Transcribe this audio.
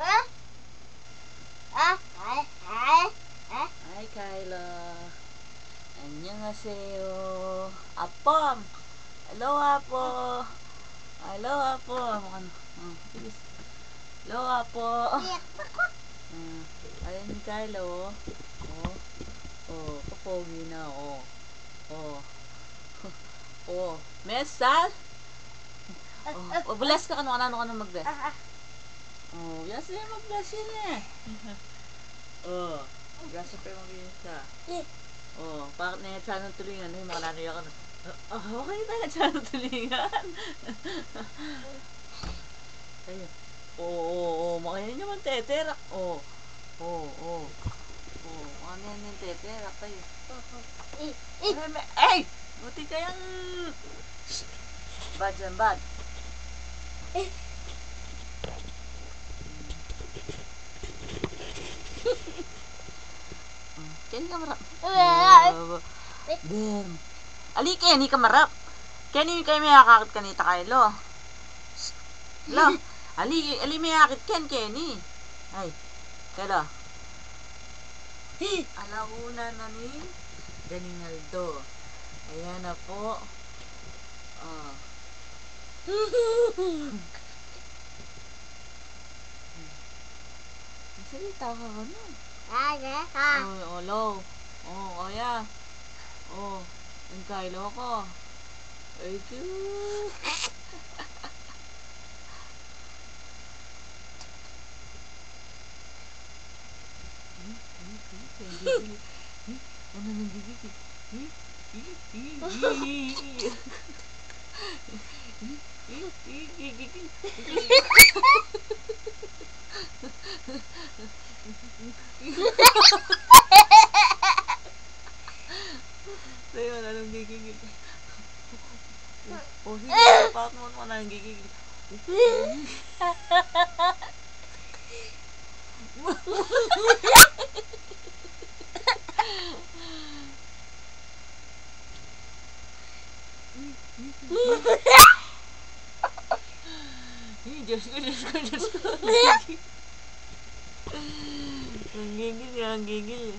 Hi, Kyla. Annyeonghaseyo. Apom. Hello, Apo. Hello, Apo. Bilis. Hello, Apo. Ayan ni Kyla, oh. Kapogi na, oh. Mesal? Bless ka ka ano mag-bless. Yan sila mag-bless yun eh. Bless pa yung mag-bless ka. Bakit na yung channel tulingan? Yung mga nanoy ako na. Okay tayo channel tulingan. Ayun. Makayan nyo man teterak. Makayan yung teterak tayo. Ay! Buti kayang bad yan, bad. Kenny ka marap. Ali, Kenny ka marap. Kenny kayo may akakit kanita Kylo. Lo, Ali may akit Kenny. Ay, Kylo. Alauna na ni Ganinaldo. Ayan na po. Salita ka ano? Low. Yeah. Ang Kylo ko. Ay, cute. Ano nang gigigil? Tayo, anong gigigil? Sige, bakit mo anong gigigil? Diyos ko. Ang gigil.